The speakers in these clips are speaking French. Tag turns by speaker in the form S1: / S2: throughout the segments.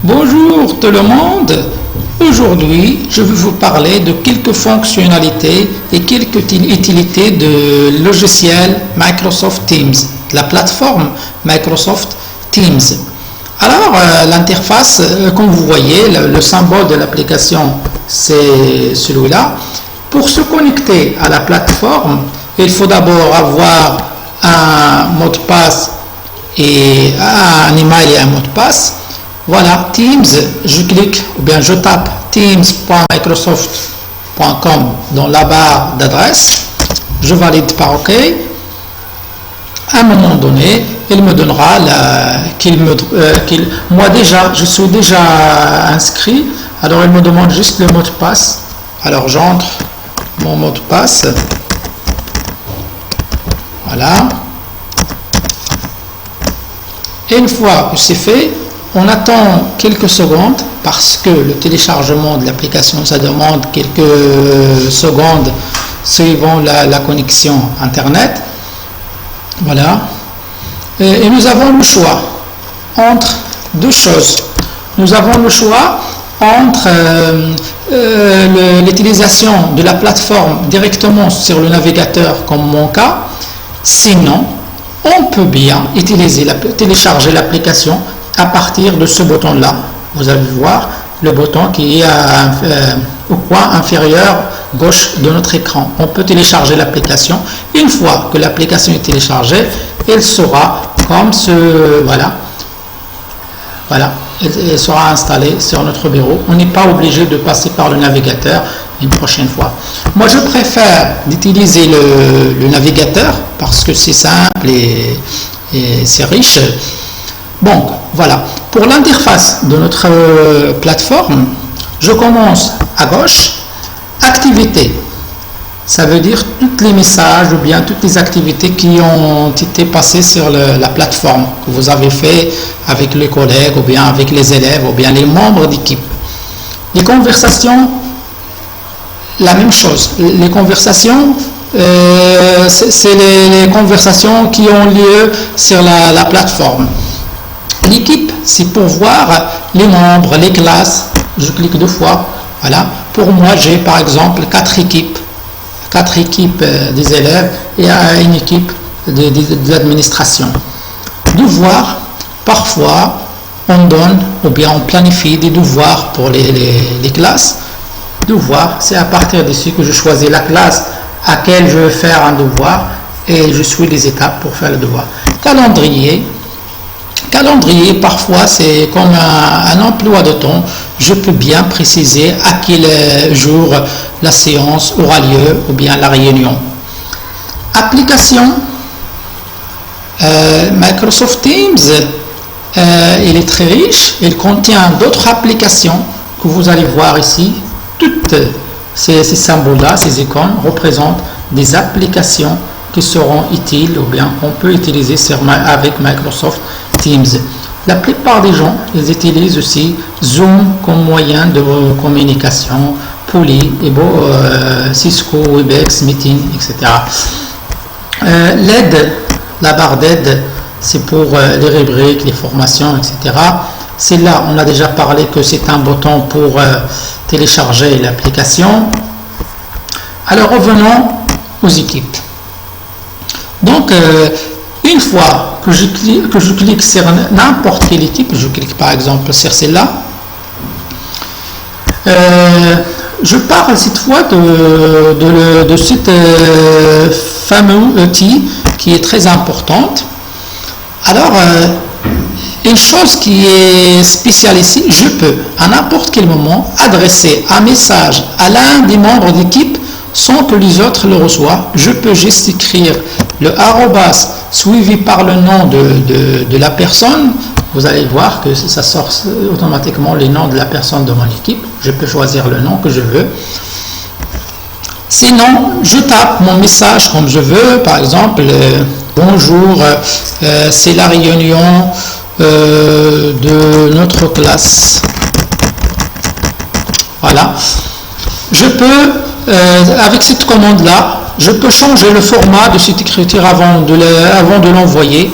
S1: Bonjour tout le monde, aujourd'hui je vais vous parler de quelques fonctionnalités et quelques utilités de logiciel Microsoft Teams, de la plateforme Microsoft Teams. Alors l'interface, comme vous voyez, le symbole de l'application c'est celui-là. Pour se connecter à la plateforme, il faut d'abord avoir un mot de passe et un email et un mot de passe. Voilà, Teams, je clique ou bien je tape teams.microsoft.com dans la barre d'adresse, je valide par OK. À un moment donné, il me donnera moi déjà, je suis déjà inscrit, alors il me demande juste le mot de passe. Alors j'entre mon mot de passe. Voilà. Et une fois que c'est fait, on attend quelques secondes parce que le téléchargement de l'application, ça demande quelques secondes suivant la connexion Internet. Voilà. Et nous avons le choix entre deux choses. Nous avons le choix entre l'utilisation de la plateforme directement sur le navigateur, comme mon cas. Sinon, on peut bien télécharger l'application à partir de ce bouton-là. Vous allez voir le bouton qui est au coin inférieur gauche de notre écran. On peut télécharger l'application. Une fois que l'application est téléchargée, elle sera comme ce, voilà, elle sera installée sur notre bureau. On n'est pas obligé de passer par le navigateur une prochaine fois. Moi, je préfère d'utiliser le navigateur parce que c'est simple et c'est riche. Donc, voilà. Pour l'interface de notre plateforme, je commence à gauche. Activités. Ça veut dire tous les messages ou bien toutes les activités qui ont été passées sur la plateforme que vous avez fait avec les collègues ou bien avec les élèves ou bien les membres d'équipe. Les conversations, la même chose. Les conversations, c'est les conversations qui ont lieu sur la plateforme. L'équipe, c'est pour voir les membres, les classes. Je clique deux fois. Voilà. Pour moi, j'ai par exemple 4 équipes des élèves et une équipe de l'administration. Devoirs, parfois, on donne ou bien on planifie des devoirs pour les classes. Devoirs, c'est à partir d'ici que je choisis la classe à laquelle je vais faire un devoir et je suis les étapes pour faire le devoir. Calendrier, parfois, c'est comme un emploi de temps. Je peux bien préciser à quel jour la séance aura lieu ou bien la réunion. Application. Microsoft Teams, il est très riche. Il contient d'autres applications que vous allez voir ici. Toutes ces symboles-là, ces icônes, représentent des applications qui seront utiles ou bien qu'on peut utiliser avec Microsoft Teams. La plupart des gens, ils utilisent aussi Zoom comme moyen de communication, Poly, Cisco, Webex, Meeting, etc. L'aide, la barre d'aide, c'est pour les rubriques, les formations, etc. C'est là, on a déjà parlé que c'est un bouton pour télécharger l'application. Alors revenons aux équipes. Donc, une fois que je clique sur n'importe quelle équipe, je clique par exemple sur celle-là, je parle cette fois de cette fameux outil qui est très importante. Alors, une chose qui est spéciale ici, je peux à n'importe quel moment adresser un message à l'un des membres d'équipe sans que les autres le reçoivent. Je peux juste écrire le arrobas suivi par le nom de la personne. Vous allez voir que ça sort automatiquement les noms de la personne de mon équipe. Je peux choisir le nom que je veux. Sinon, je tape mon message comme je veux. Par exemple, Bonjour, c'est la réunion de notre classe. Voilà. Je peux, avec cette commande-là, je peux changer le format de cette écriture avant de l'envoyer.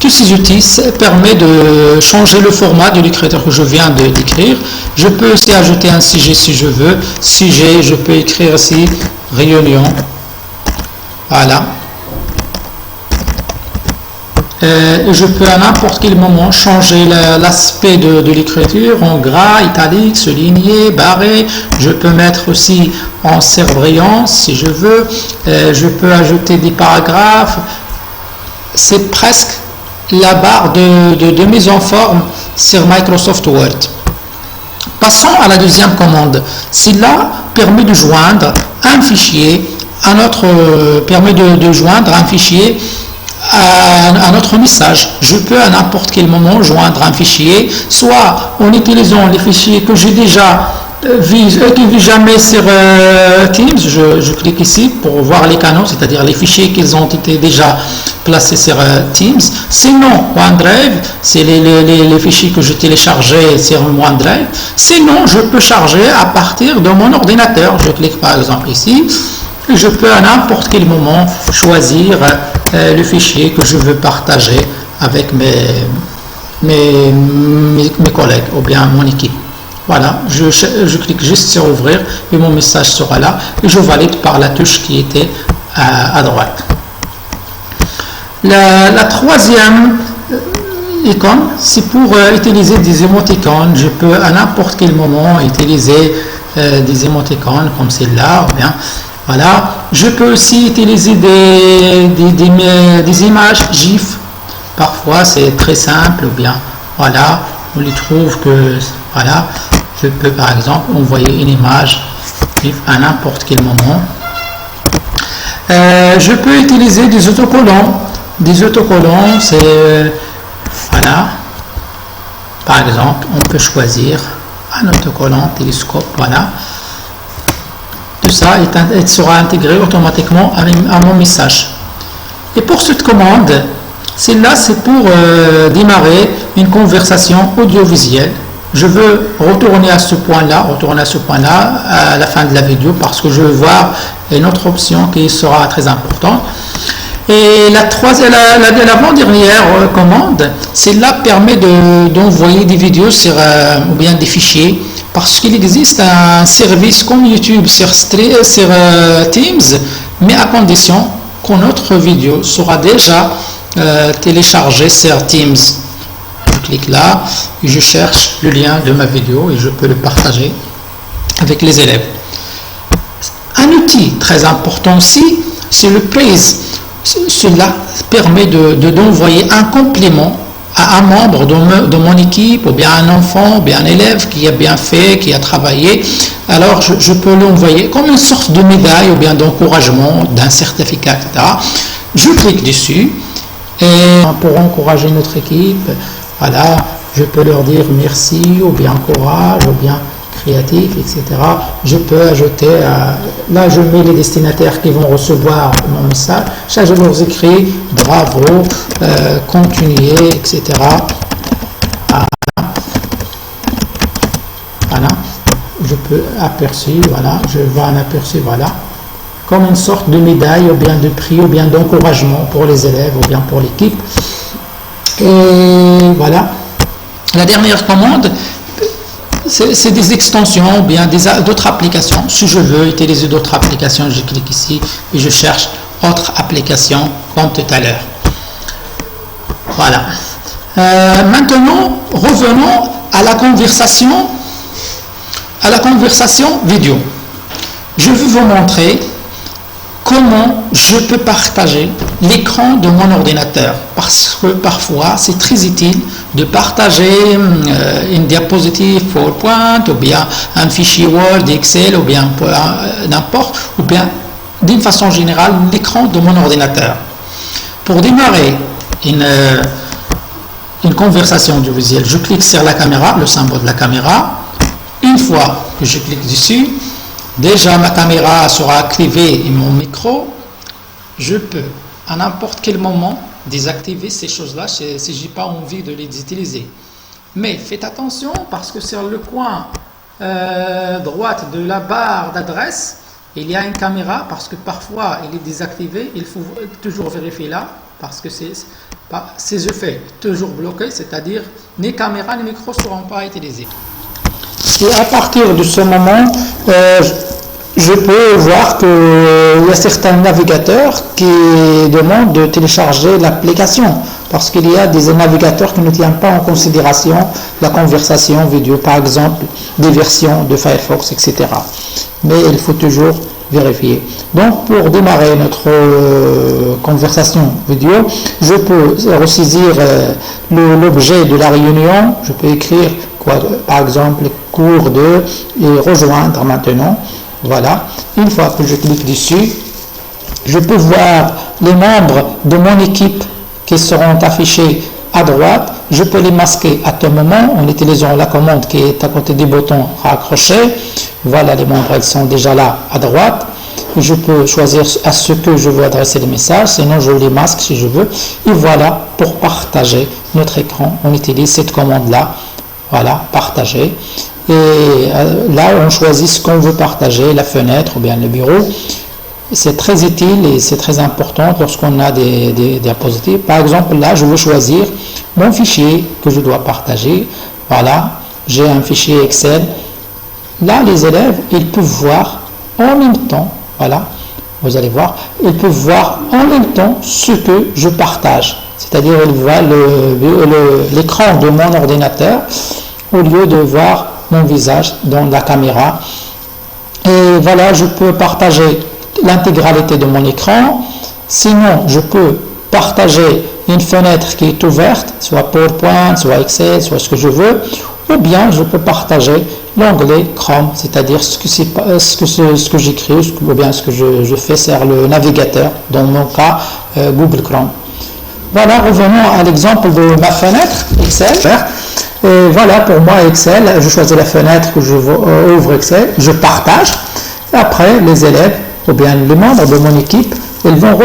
S1: Tous ces outils permettent de changer le format de l'écriture que je viens d'écrire. Je peux aussi ajouter un sujet si je veux. Sujet, je peux écrire ici réunion. Voilà. Et je peux à n'importe quel moment changer l'aspect de l'écriture en gras, italique, souligné, barré. Je peux mettre aussi en surbrillance si je veux. Je peux ajouter des paragraphes. C'est presque la barre de mise en forme sur Microsoft Word. Passons à la deuxième commande. Celle-là permet de joindre un fichier à notre message. Je peux à n'importe quel moment joindre un fichier, soit en utilisant les fichiers que j'ai déjà qui ne vit jamais sur Teams. Je clique ici pour voir les canaux, c'est-à-dire les fichiers qui ont été déjà placés sur Teams. Sinon, OneDrive, c'est les fichiers que j'ai téléchargés sur OneDrive. Sinon, je peux charger à partir de mon ordinateur. Je clique par exemple ici et je peux à n'importe quel moment choisir le fichier que je veux partager avec mes collègues ou bien mon équipe. Voilà, je clique juste sur ouvrir et mon message sera là et je valide par la touche qui était à droite. La troisième icône, c'est pour utiliser des émoticônes. Je peux à n'importe quel moment utiliser des émoticônes comme celle-là. Bien, voilà. Je peux aussi utiliser des images GIF. Parfois, c'est très simple. Ou bien, voilà, on les trouve que voilà. Je peux par exemple envoyer une image à n'importe quel moment. Je peux utiliser des autocollants. Des autocollants, c'est voilà. Par exemple, on peut choisir un autocollant télescope. Voilà. Tout ça sera intégré automatiquement à mon message. Et pour cette commande, celle-là, c'est pour démarrer une conversation audiovisuelle. Je veux retourner à ce point-là à la fin de la vidéo parce que je veux voir une autre option qui sera très importante. Et l'avant-dernière commande, celle-là permet d'envoyer des vidéos ou bien des fichiers parce qu'il existe un service comme YouTube sur Teams, mais à condition que notre vidéo sera déjà téléchargée sur Teams. Je clique là et je cherche le lien de ma vidéo et je peux le partager avec les élèves. Un outil très important aussi, c'est le Praise. Cela permet d'envoyer un complément à un membre de mon équipe, ou bien un enfant, ou bien un élève qui a bien fait, qui a travaillé. Alors je peux l'envoyer comme une sorte de médaille, ou bien d'encouragement, d'un certificat, etc. Je clique dessus et pour encourager notre équipe, voilà, je peux leur dire merci, ou bien courage, ou bien créatif, etc. Je peux ajouter, là je mets les destinataires qui vont recevoir mon message, ça je leur écris bravo, continuez, etc. Voilà, je peux aperçu, voilà, je vois un aperçu, voilà, comme une sorte de médaille, ou bien de prix, ou bien d'encouragement pour les élèves, ou bien pour l'équipe. Et voilà. La dernière commande, c'est des extensions ou bien d'autres applications. Si je veux utiliser d'autres applications, je clique ici et je cherche autre application comme tout à l'heure. Voilà. Maintenant, revenons à la conversation vidéo. Je vais vous montrer comment je peux partager l'écran de mon ordinateur, parce que parfois c'est très utile de partager une diapositive PowerPoint ou bien un fichier Word, Excel ou bien n'importe, ou bien d'une façon générale l'écran de mon ordinateur. Pour démarrer une conversation audiovisuelle, je clique sur la caméra, le symbole de la caméra. Une fois que je clique dessus, déjà ma caméra sera activée et mon micro. Je peux à n'importe quel moment désactiver ces choses-là si je n'ai pas envie de les utiliser. Mais faites attention parce que sur le coin droite de la barre d'adresse, il y a une caméra parce que parfois il est désactivé. Il faut toujours vérifier là parce que ces effets toujours bloqués, c'est-à-dire ni caméra ni micro ne seront pas utilisés. Et à partir de ce moment, je peux voir qu'il y a certains navigateurs qui demandent de télécharger l'application parce qu'il y a des navigateurs qui ne tiennent pas en considération la conversation vidéo, par exemple des versions de Firefox, etc. Mais il faut toujours vérifier. Donc pour démarrer notre conversation vidéo, je peux ressaisir l'objet de la réunion, je peux écrire par exemple cours 2 et rejoindre maintenant. Voilà, une fois que je clique dessus, je peux voir les membres de mon équipe qui seront affichés à droite. Je peux les masquer à tout moment en utilisant la commande qui est à côté du bouton raccrocher. Voilà, les membres, ils sont déjà là à droite. Je peux choisir à ce que je veux adresser le message, sinon je les masque si je veux. Et voilà, pour partager notre écran, on utilise cette commande-là. Voilà, partager. Et là, on choisit ce qu'on veut partager, la fenêtre ou bien le bureau. C'est très utile et c'est très important lorsqu'on a des diapositives. Par exemple, là, je veux choisir mon fichier que je dois partager. Voilà, j'ai un fichier Excel. Là, les élèves, ils peuvent voir en même temps, voilà, vous allez voir, ils peuvent voir en même temps ce que je partage. C'est-à-dire, ils voient l'écran de mon ordinateur au lieu de voir mon visage dans la caméra. Et voilà, je peux partager l'intégralité de mon écran. Sinon, je peux partager une fenêtre qui est ouverte, soit PowerPoint, soit Excel, soit ce que je veux, ou bien je peux partager l'onglet Chrome, c'est-à-dire ce que j'écris, ou bien ce que je fais sur le navigateur, dans mon cas Google Chrome. Voilà, revenons à l'exemple de ma fenêtre Excel. Et voilà, pour moi Excel, je choisis la fenêtre que je ouvre Excel, je partage, et après les élèves ou bien les membres de mon équipe, ils vont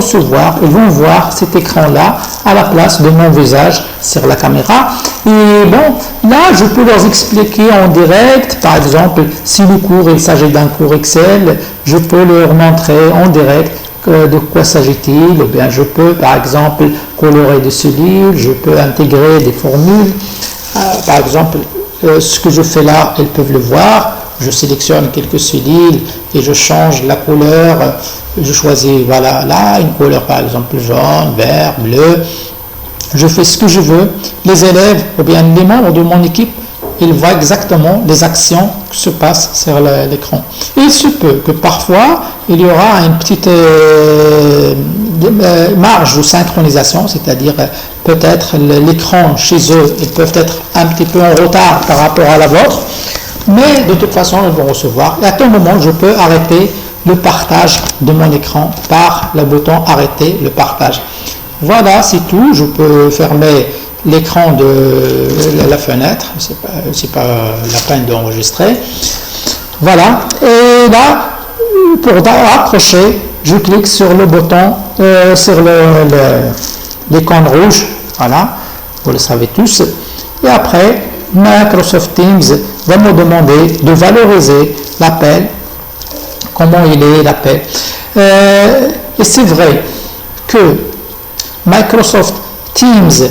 S1: voir cet écran-là à la place de mon visage sur la caméra. Et bon, là, je peux leur expliquer en direct, par exemple, si le cours, il s'agit d'un cours Excel, je peux leur montrer en direct de quoi s'agit-il, ou bien je peux, par exemple, colorer des cellules, je peux intégrer des formules. Par exemple, ce que je fais là, ils peuvent le voir. Je sélectionne quelques cellules et je change la couleur. Je choisis, voilà, là, une couleur par exemple jaune, vert, bleu. Je fais ce que je veux. Les élèves ou bien les membres de mon équipe, ils voient exactement les actions qui se passent sur l'écran. Il se peut que parfois, il y aura une petite marge de synchronisation, c'est-à-dire peut-être l'écran chez eux, ils peuvent être un petit peu en retard par rapport à la vôtre, mais de toute façon, ils vont recevoir. Et à tout moment, je peux arrêter le partage de mon écran par le bouton arrêter le partage. Voilà, c'est tout. Je peux fermer l'écran de la fenêtre, c'est pas la peine d'enregistrer. Voilà, et là, pour accrocher, je clique sur le bouton, sur l'icône rouge, voilà, vous le savez tous, et après, Microsoft Teams va me demander de valoriser l'appel, comment il est l'appel. Et c'est vrai que Microsoft Teams,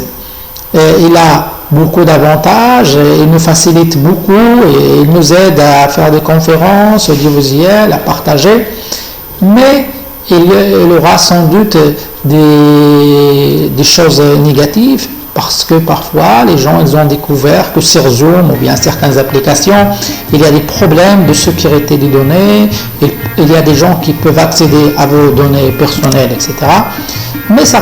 S1: il a beaucoup d'avantages, il nous facilite beaucoup et il nous aide à faire des conférences audiovisuelles, à partager, mais il y aura sans doute des choses négatives parce que parfois les gens ils ont découvert que sur Zoom ou bien certaines applications il y a des problèmes de sécurité des données, il y a des gens qui peuvent accéder à vos données personnelles, etc. Mais ça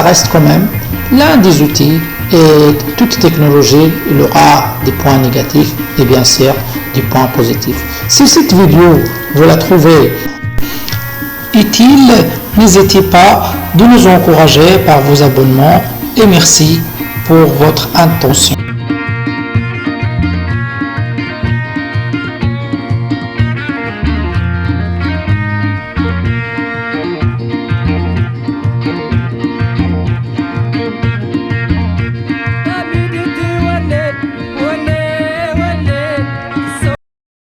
S1: reste quand même l'un des outils et toute technologie il aura des points négatifs et bien sûr des points positifs. Si cette vidéo vous la trouvez utile, n'hésitez pas de nous encourager par vos abonnements et merci pour votre attention.